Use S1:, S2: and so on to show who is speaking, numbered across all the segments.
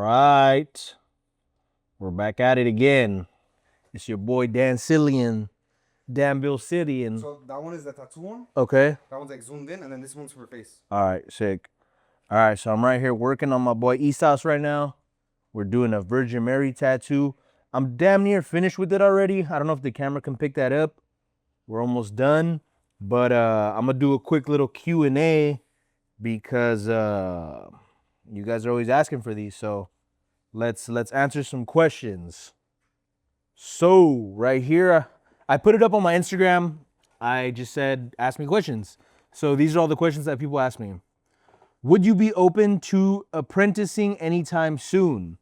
S1: right. We're back at it again. It's your boy DanSal, Danville City. And
S2: So that one is the tattoo one.
S1: okay.
S2: That one's like zoomed in, and then this one's for face.
S1: All right, sick. All right, so I'm right here working on my boy East House right now. We're doing a Virgin Mary tattoo. I'm damn near finished with it already. I don't know if the camera can pick that up. We're almost done. But I'm gonna do a quick little Q&A because you guys are always asking for these. So let's answer some questions. So right here, I put it up on my Instagram. I just said, ask me questions. So these are all the questions that people ask me. Would you be open to apprenticing anytime soon?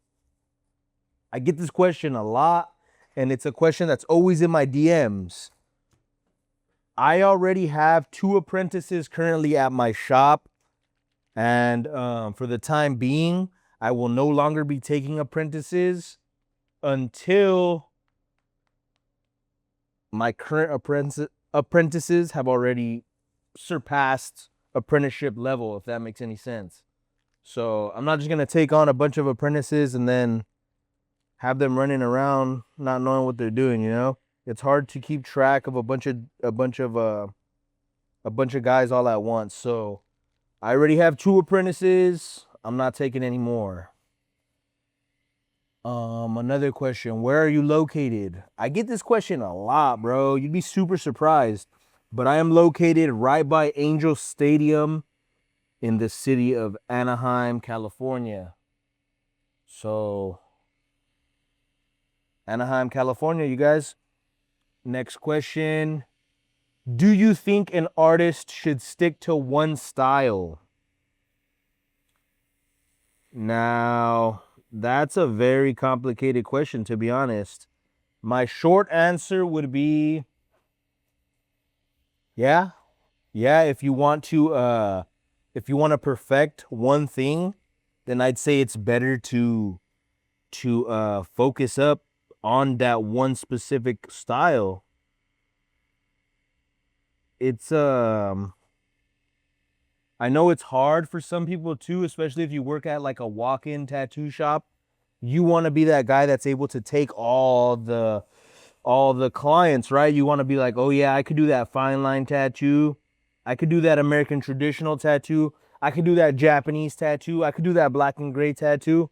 S1: I get this question a lot, and it's a question that's always in my DMs. I already have 2 apprentices currently at my shop, and for the time being, I will no longer be taking apprentices until my current apprentices have already surpassed apprenticeship level, if that makes any sense. So I'm not just gonna take on a bunch of apprentices and then have them running around not knowing what they're doing. You know, it's hard to keep track of a bunch of guys all at once. So I already have 2 apprentices. I'm not taking any more. Another question, where are you located? I get this question a lot, bro. You'd be super surprised. But I am located right by Angel Stadium in the city of Anaheim, California. So, Anaheim, California, you guys. Next question. Do you think an artist should stick to one style? Now, that's a very complicated question, to be honest. My short answer would be, yeah. Yeah, if you want to perfect one thing, then I'd say it's better to focus up on that one specific style. It's I know it's hard for some people too, especially if you work at like a walk-in tattoo shop. You want to be that guy that's able to take all the clients, right? You want to be like, oh yeah, I could do that fine line tattoo. I could do that American traditional tattoo. I could do that Japanese tattoo. I could do that black and gray tattoo.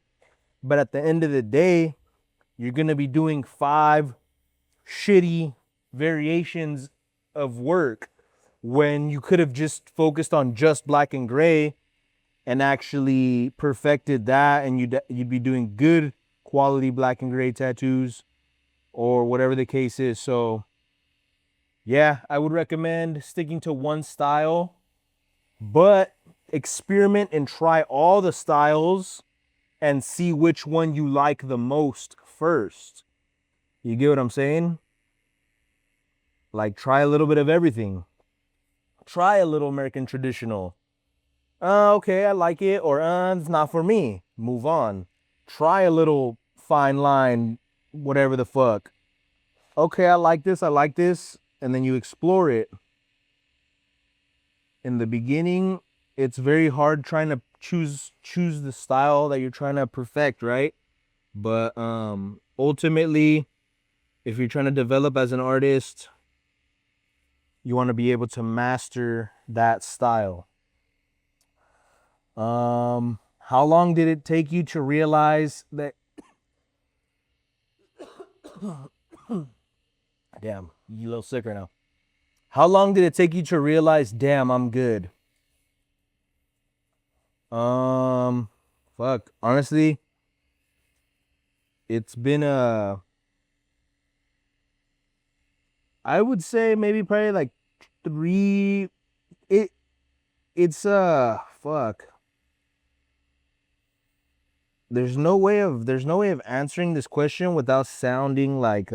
S1: But at the end of the day, you're going to be doing 5 shitty variations of work when you could have just focused on just black and gray and actually perfected that, and you'd be doing good quality black and gray tattoos or whatever the case is. So yeah, I would recommend sticking to one style, but experiment and try all the styles and see which one you like the most first. You get what I'm saying? Like, try a little bit of everything. Try a little American traditional. Okay, I like it, or it's not for me. Move on. Try a little fine line, whatever the fuck. Okay, I like this, and then you explore it. In the beginning, it's very hard trying to choose the style that you're trying to perfect, right? But ultimately, if you're trying to develop as an artist, you want to be able to master that style. How long did it take you to realize that damn, you a little sick right now. How long did it take you to realize, damn, I'm good? Fuck. Honestly, it's been I would say maybe probably like 3. It's fuck. There's no way of answering this question without sounding like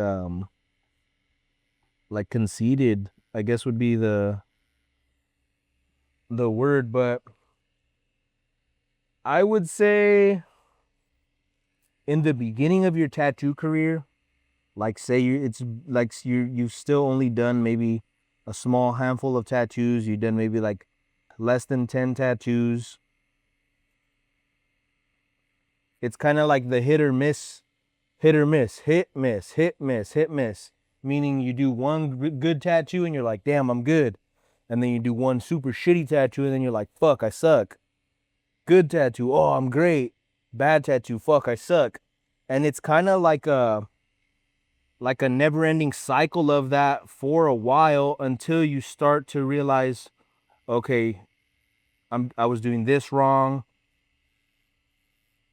S1: conceited, I guess would be the word, but I would say in the beginning of your tattoo career, like say it's like you've still only done maybe a small handful of tattoos, you've done maybe like less than 10 tattoos. It's kind of like the hit or miss, hit or miss, hit, miss, hit, miss, hit, miss. Meaning you do one good tattoo and you're like, damn, I'm good. And then you do one super shitty tattoo and then you're like, fuck, I suck. Good tattoo, oh, I'm great. Bad tattoo, fuck, I suck. And it's kind of like a never-ending cycle of that for a while until you start to realize, okay, I was doing this wrong,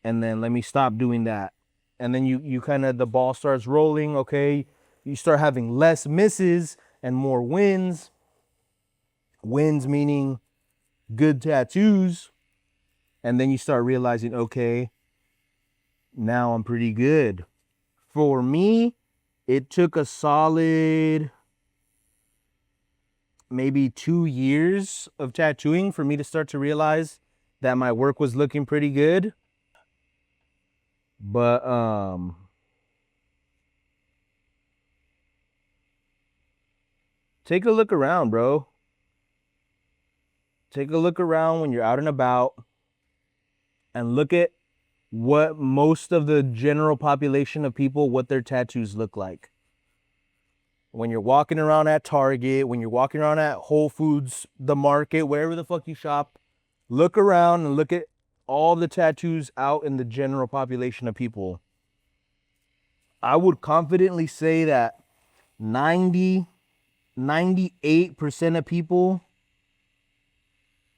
S1: and then let me stop doing that. And then you kind of, the ball starts rolling, okay? You start having less misses and more wins. Wins meaning good tattoos. And then you start realizing, okay, now I'm pretty good. For me, it took a solid maybe 2 years of tattooing for me to start to realize that my work was looking pretty good. But take a look around, bro. Take a look around when you're out and about and look at what most of the general population of people, what their tattoos look like. When you're walking around at Target, when you're walking around at Whole Foods, the market, wherever the fuck you shop, look around and look at all the tattoos out in the general population of people. I would confidently say that 98% of people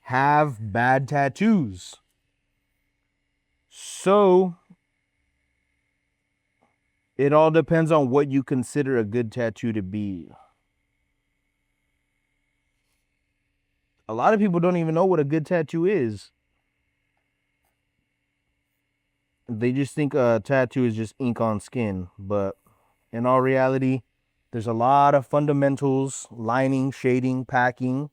S1: have bad tattoos. So it all depends on what you consider a good tattoo to be. A lot of people don't even know what a good tattoo is. They just think a tattoo is just ink on skin. But in all reality, there's a lot of fundamentals: lining, shading, packing,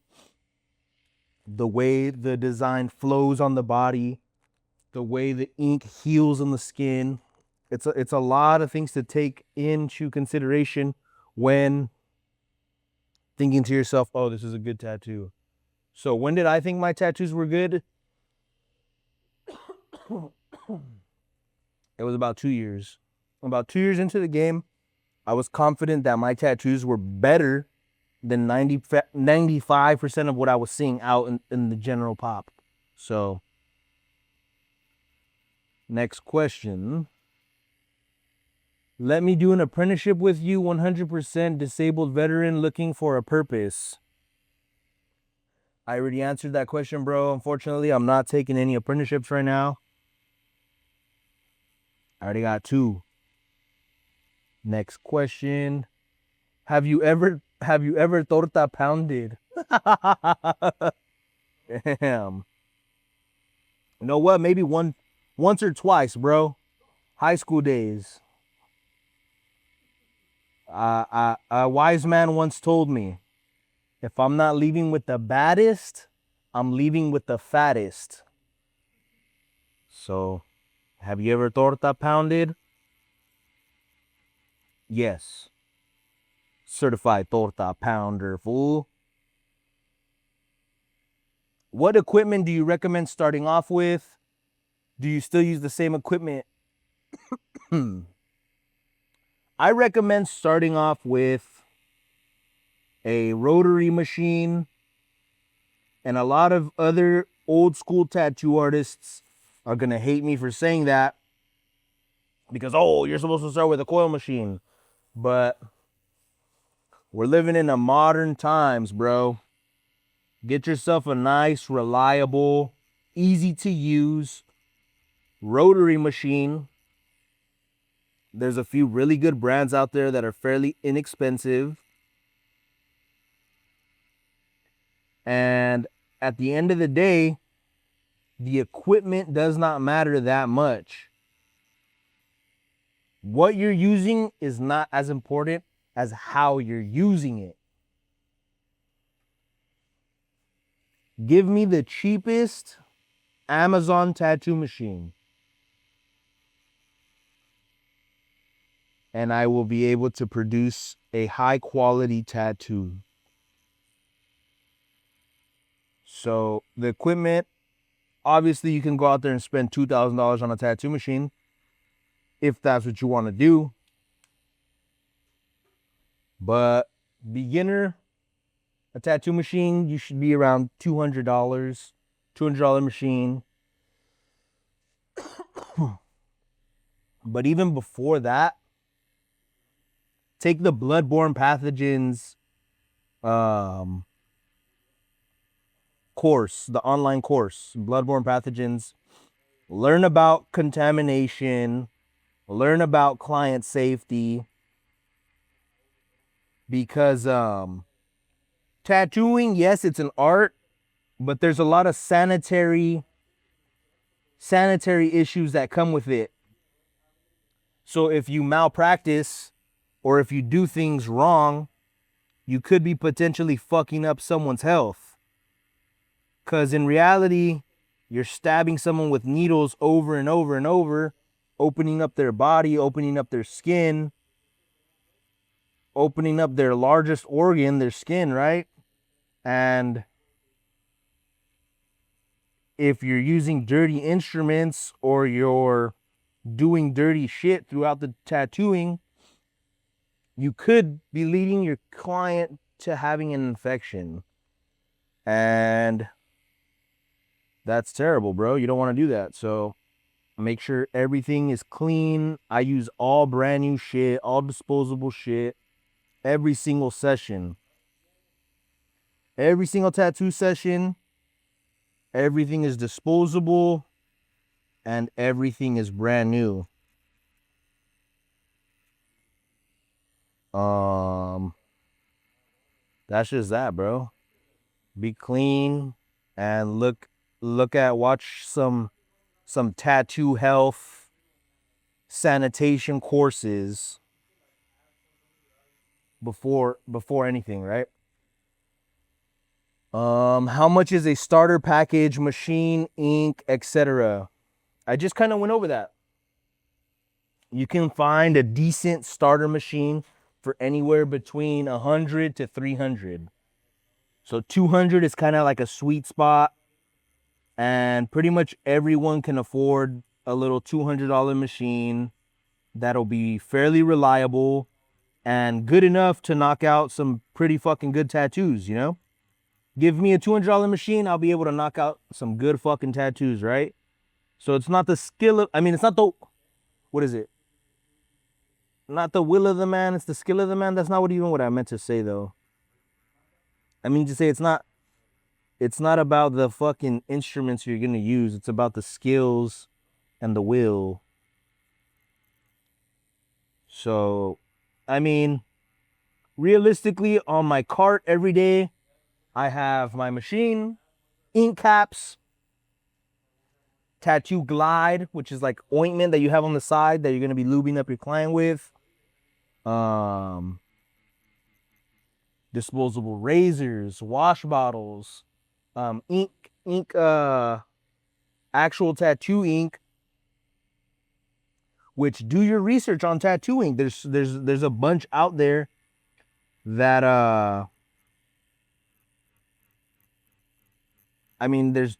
S1: the way the design flows on the body, the way the ink heals on the skin. It's a lot of things to take into consideration when thinking to yourself, oh, this is a good tattoo. So when did I think my tattoos were good? It was about 2 years. About 2 years into the game, I was confident that my tattoos were better than 95% of what I was seeing out in the general pop. So, next question. Let me do an apprenticeship with you, 100% disabled veteran looking for a purpose. I already answered that question, bro. Unfortunately, I'm not taking any apprenticeships right now. I already got 2. Next question. Have you ever torta pounded? Damn. You know what? Maybe once or twice, bro. High school days. A wise man once told me, if I'm not leaving with the baddest, I'm leaving with the fattest. So, have you ever torta pounded? Yes. Certified torta pounder, fool. What equipment do you recommend starting off with? Do you still use the same equipment? I recommend starting off with a rotary machine, and a lot of other old school tattoo artists are going to hate me for saying that because, oh, you're supposed to start with a coil machine. But we're living in a modern times, bro. Get yourself a nice, reliable, easy to use rotary machine. There's a few really good brands out there that are fairly inexpensive. And at the end of the day, the equipment does not matter that much. What you're using is not as important as how you're using it. Give me the cheapest Amazon tattoo machine, and I will be able to produce a high quality tattoo. So the equipment, Obviously, you can go out there and spend $2,000 on a tattoo machine if that's what you want to do. But beginner, a tattoo machine, you should be around $200, $200 machine. But even before that, take the bloodborne pathogens course, the online course, bloodborne pathogens. Learn about contamination, learn about client safety, because tattooing, yes, it's an art, but there's a lot of sanitary issues that come with it. So if you malpractice or if you do things wrong, you could be potentially fucking up someone's health. Because in reality, you're stabbing someone with needles over and over and over, opening up their body, opening up their skin, opening up their largest organ, their skin, right? And if you're using dirty instruments or you're doing dirty shit throughout the tattooing, you could be leading your client to having an infection. And that's terrible, bro. You don't want to do that. So make sure everything is clean. I use all brand new shit, all disposable shit, every single session. Every single tattoo session, everything is disposable and everything is brand new. That's just that, bro. Be clean and watch some tattoo health sanitation courses before anything, right? How much is a starter package, machine, ink, etc.? I just kind of went over that. You can find a decent starter machine for anywhere between 100 to 300. So 200 is kind of like a sweet spot, and pretty much everyone can afford a little $200 machine that'll be fairly reliable and good enough to knock out some pretty fucking good tattoos, you know? Give me a $200 machine, I'll be able to knock out some good fucking tattoos, right? So it's not the skill of, it's not the, what is it? Not the will of the man, it's the skill of the man. That's not what I meant to say, though. I mean to say it's not about the fucking instruments you're gonna use. It's about the skills and the will. So, realistically, on my cart every day, I have my machine, ink caps, tattoo glide, which is like ointment that you have on the side that you're gonna be lubing up your client with. Disposable razors, wash bottles, ink, actual tattoo ink. Which, do your research on tattooing. There's a bunch out there that there's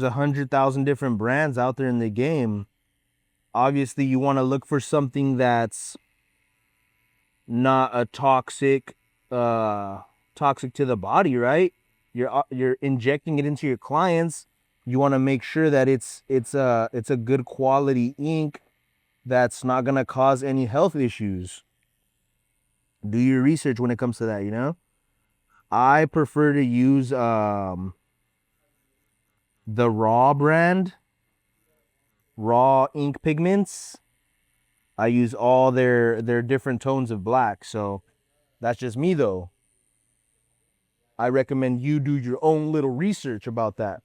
S1: 100,000 different brands out there in the game. Obviously, you want to look for something that's not a toxic to the body, right? You're injecting it into your clients. You want to make sure that it's a good quality ink that's not gonna cause any health issues. Do your research when it comes to that, you know? I prefer to use the Raw brand, Raw ink pigments. I use all their different tones of black, so that's just me though. I recommend you do your own little research about that.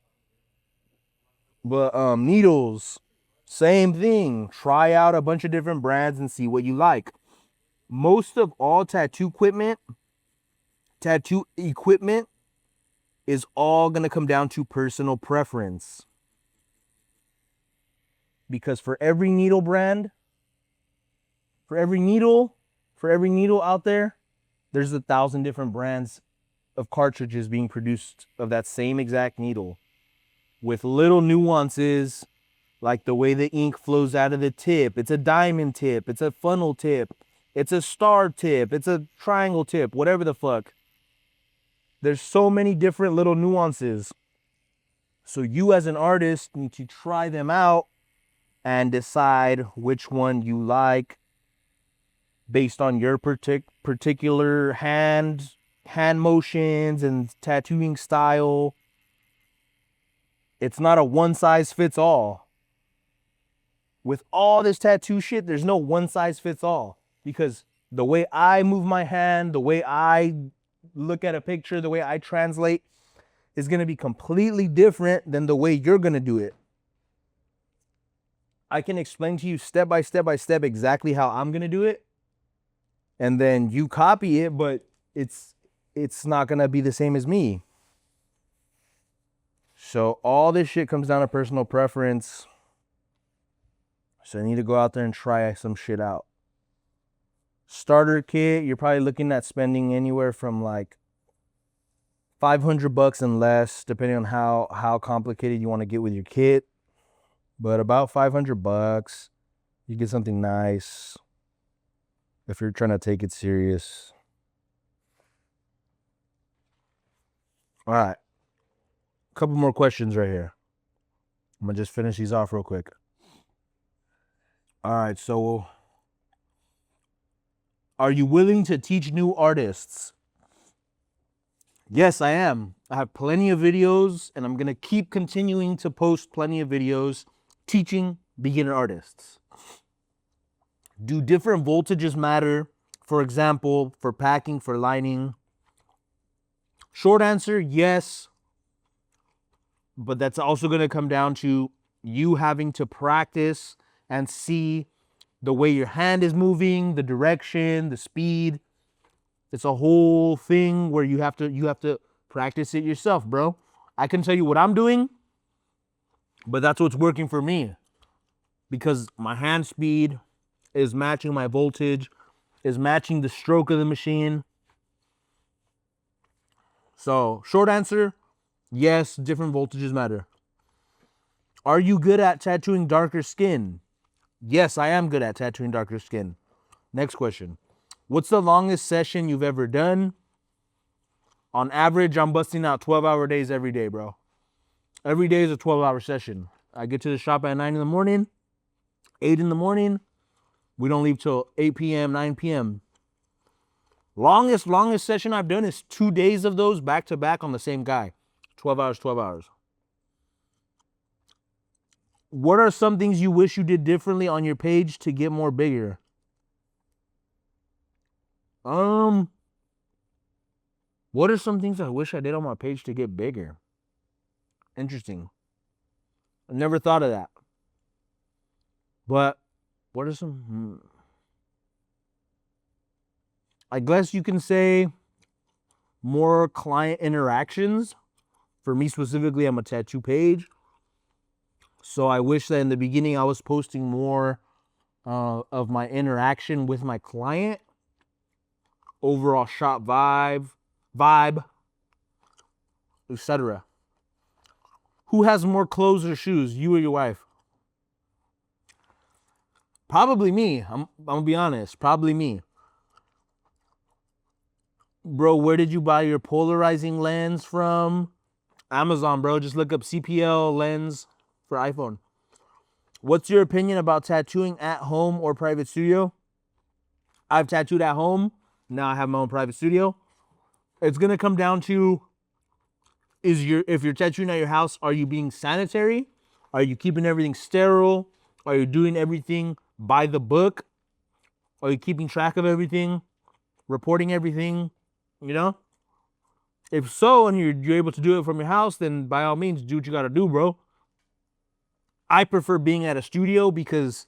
S1: But needles, same thing. Try out a bunch of different brands and see what you like. Most of all tattoo equipment is all going to come down to personal preference. Because for every needle brand, for every needle out there, there's 1,000 different brands of cartridges being produced of that same exact needle. with little nuances, like the way the ink flows out of the tip. It's a diamond tip. It's a funnel tip. It's a star tip. It's a triangle tip, whatever the fuck. There's so many different little nuances. So you as an artist need to try them out and decide which one you like based on your particular hand motions and tattooing style. It's not a one size fits all. With all this tattoo shit, there's no one size fits all, because the way I move my hand, the way I look at a picture, the way I translate is going to be completely different than the way you're going to do it. I can explain to you step by step exactly how I'm going to do it, and then you copy it, but it's not going to be the same as me. So all this shit comes down to personal preference. So I need to go out there and try some shit out. Starter kit, you're probably looking at spending anywhere from like $500 and less, depending on how complicated you want to get with your kit. But about $500, you get something nice if you're trying to take it serious. All right. A couple more questions right here. I'm going to just finish these off real quick. All right, so are you willing to teach new artists? Yes, I am. I have plenty of videos, and I'm going to keep continuing to post plenty of videos teaching beginner artists. Do different voltages matter? For example, for packing, for lining? Short answer, yes. But that's also going to come down to you having to practice and see the way your hand is moving, the direction, the speed. It's a whole thing where you have to practice it yourself, bro. I can tell you what I'm doing, but that's what's working for me, because my hand speed is matching my voltage, is matching the stroke of the machine. So, short answer, yes, different voltages matter. Are you good at tattooing darker skin? Yes, I am good at tattooing darker skin. Next question. What's the longest session you've ever done? On average, I'm busting out 12-hour days every day, bro. Every day is a 12-hour session. I get to the shop at 9 in the morning, 8 in the morning. We don't leave till 8 p.m., 9 p.m. Longest session I've done is 2 days of those back to back on the same guy. 12 hours, 12 hours. What are some things you wish you did differently on your page to get more bigger? What are some things I wish I did on my page to get bigger? Interesting. I never thought of that. But what are some... I guess you can say more client interactions. For me specifically, I'm a tattoo page. So I wish that in the beginning I was posting more of my interaction with my client. Overall shop vibe, etc. Who has more clothes or shoes, you or your wife? Probably me. I'm gonna be honest. Probably me. Bro, where did you buy your polarizing lens from? Amazon, bro. Just look up CPL lens for iPhone. What's your opinion about tattooing at home or private studio? I've tattooed at home. Now I have my own private studio. It's gonna come down to if you're tattooing at your house, are you being sanitary? Are you keeping everything sterile? Are you doing everything by the book? Are you keeping track of everything? Reporting everything? You know? If so, and you're able to do it from your house, then by all means, do what you gotta do, bro. I prefer being at a studio because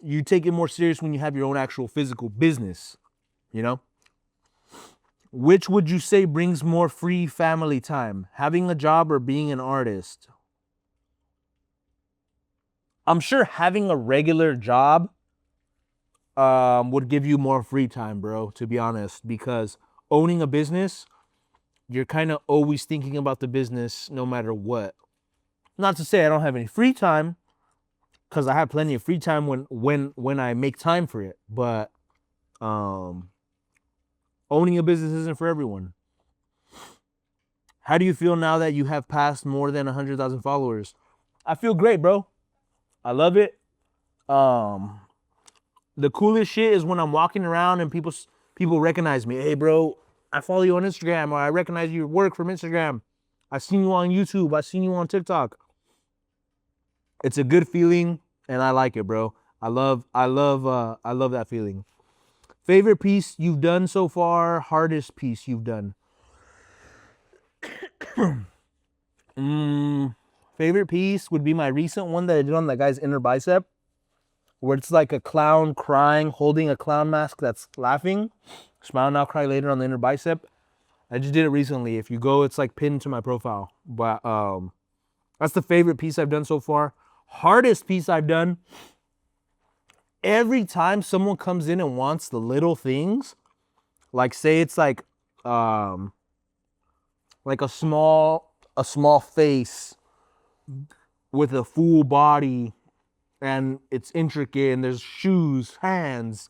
S1: you take it more serious when you have your own actual physical business, you know? Which would you say brings more free family time? Having a job or being an artist? I'm sure having a regular job would give you more free time, bro, to be honest, because owning a business, you're kind of always thinking about the business no matter what. Not to say I don't have any free time, because I have plenty of free time when I make time for it. But owning a business isn't for everyone. How do you feel now that you have passed more than 100,000 followers? I feel great, bro. I love it. The coolest shit is when I'm walking around and people recognize me. Hey, bro, I follow you on Instagram, or I recognize your work from Instagram. I seen you on YouTube. I seen you on TikTok. It's a good feeling, and I like it, bro. I love that feeling. Favorite piece you've done so far? Hardest piece you've done? Favorite piece would be my recent one that I did on that guy's inner bicep, where it's like a clown crying, holding a clown mask that's laughing. Smile now, cry later on the inner bicep. I just did it recently. If you go, it's like pinned to my profile. But that's the favorite piece I've done so far. Hardest piece I've done. Every time someone comes in and wants the little things, like say it's like a small face with a full body, and it's intricate, and there's shoes, hands,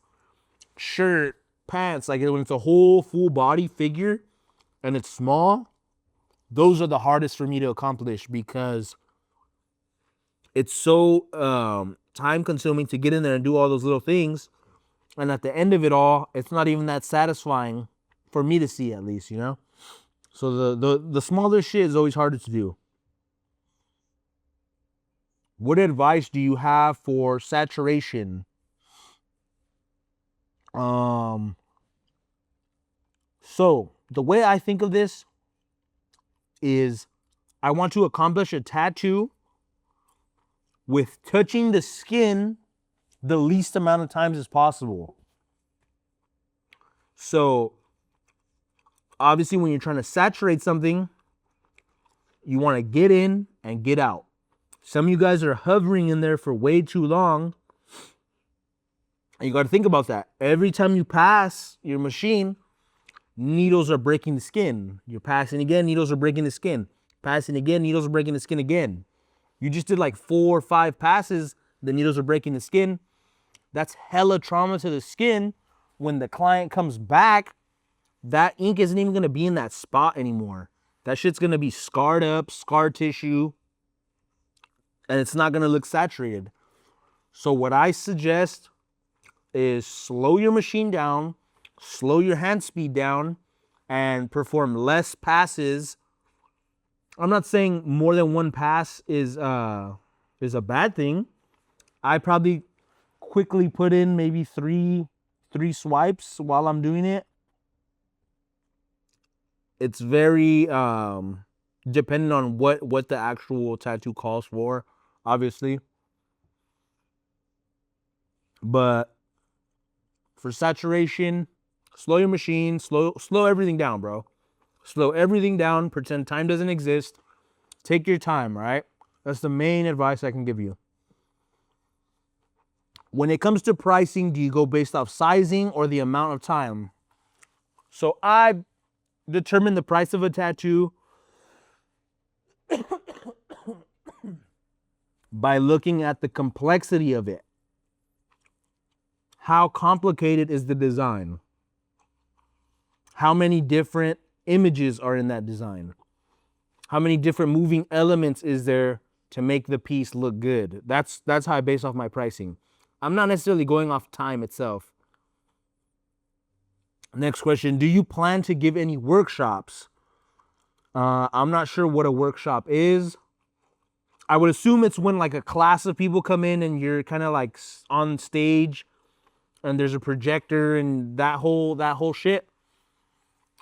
S1: shirt, pants, like when it's a whole full body figure and it's small, those are the hardest for me to accomplish, because it's so time consuming to get in there and do all those little things, and at the end of it all, it's not even that satisfying for me to see, at least, you know. So the smaller shit is always harder to do. What advice do you have for saturation? So the way I think of this is, I want to accomplish a tattoo with touching the skin the least amount of times as possible. So obviously when you're trying to saturate something, you want to get in and get out. Some of you guys are hovering in there for way too long. And you got to think about that. Every time you pass your machine, needles are breaking the skin. You're passing again, needles are breaking the skin. Passing again, needles are breaking the skin again. You just did like 4 or 5 passes, the needles are breaking the skin. That's hella trauma to the skin. When the client comes back, that ink isn't even going to be in that spot anymore. That shit's going to be scarred up, scar tissue, and it's not going to look saturated. So what I suggest is slow your machine down, slow your hand speed down, and perform less passes. I'm not saying more than 1 pass is a bad thing. I probably quickly put in maybe three swipes while I'm doing it. It's very dependent on what the actual tattoo calls for, obviously. But for saturation, slow your machine, slow everything down, bro. Slow everything down, pretend time doesn't exist. Take your time, right? That's the main advice I can give you. When it comes to pricing, do you go based off sizing or the amount of time? So I determine the price of a tattoo by looking at the complexity of it. How complicated is the design? How many different images are in that design? How many different moving elements is there to make the piece look good? That's how I base off my pricing. I'm not necessarily going off time itself. Next question, do you plan to give any workshops? I'm not sure what a workshop is. I would assume it's when like a class of people come in and you're kind of like on stage and there's a projector and that whole shit.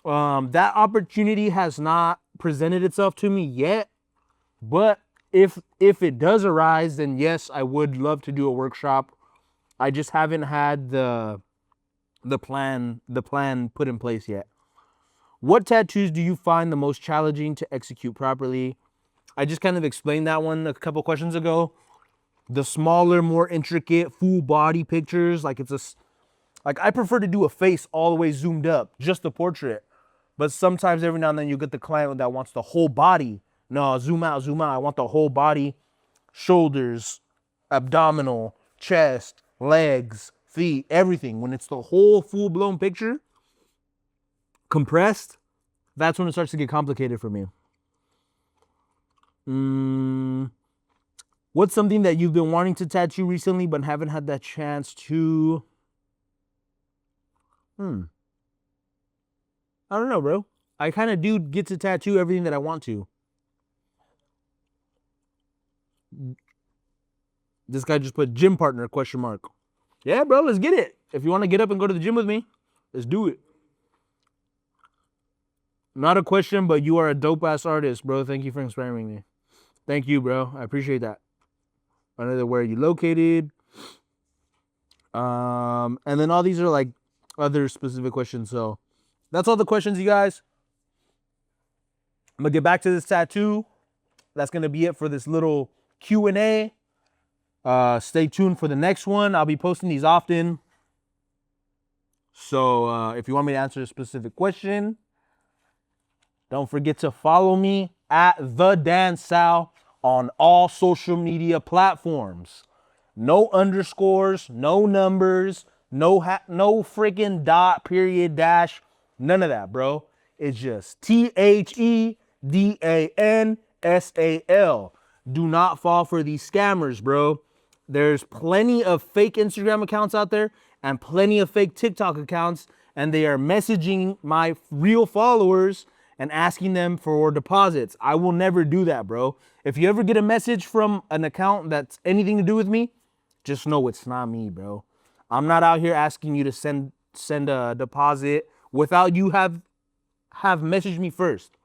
S1: That opportunity has not presented itself to me yet, but if it does arise, then yes, I would love to do a workshop. I just haven't had the plan put in place yet. What tattoos do you find the most challenging to execute properly? I just kind of explained that one a couple questions ago. The smaller, more intricate, full body pictures, like I prefer to do a face all the way zoomed up, just the portrait. But sometimes every now and then you get the client that wants the whole body No, zoom out, zoom out. I want the whole body, shoulders, abdominal, chest, legs, feet, everything. When it's the whole full-blown picture, compressed, that's when it starts to get complicated for me. What's something that you've been wanting to tattoo recently but haven't had that chance to? I don't know, bro. I kind of do get to tattoo everything that I want to. This guy just put gym partner, question mark. Yeah, bro, let's get it. If you want to get up and go to the gym with me, let's do it. Not a question, but you are a dope-ass artist, bro. Thank you for inspiring me. Thank you, bro. I appreciate that. Another, where are you located? And then all these are like other specific questions. So that's all the questions, you guys. I'm gonna get back to this tattoo. That's gonna be it for this little Q&A. Stay tuned for the next one. I'll be posting these often. So if you want me to answer a specific question, don't forget to follow me at the DanSal on all social media platforms. No underscores, no numbers, no freaking dot, period, dash, none of that, bro. It's just TheDansal. Do not fall for these scammers, bro. There's plenty of fake Instagram accounts out there and plenty of fake TikTok accounts, and they are messaging my real followers and asking them for deposits. I will never do that, bro. If you ever get a message from an account that's anything to do with me, just know it's not me, bro. I'm not out here asking you to send a deposit without you have messaged me first.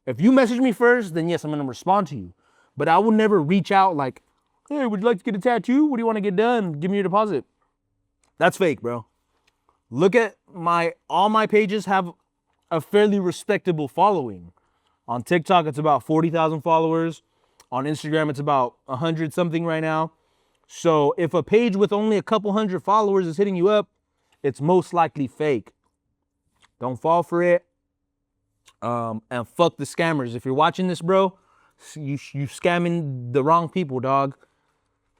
S1: If you message me first, then yes, I'm gonna respond to you. But I will never reach out like, hey, would you like to get a tattoo? What do you want to get done? Give me your deposit. That's fake, bro. Look at all my pages have a fairly respectable following. On TikTok, it's about 40,000 followers. On Instagram, it's about 100 something right now. So if a page with only a couple hundred followers is hitting you up, it's most likely fake. Don't fall for it. And fuck the scammers. If you're watching this, bro, you scamming the wrong people, dog.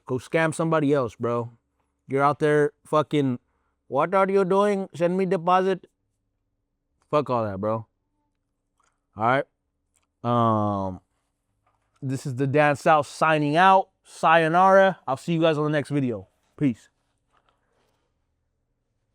S1: Go scam somebody else, bro. You're out there fucking, what are you doing? Send me deposit. Fuck all that, bro. All right. This is the DanSal signing out. Sayonara. I'll see you guys on the next video. Peace.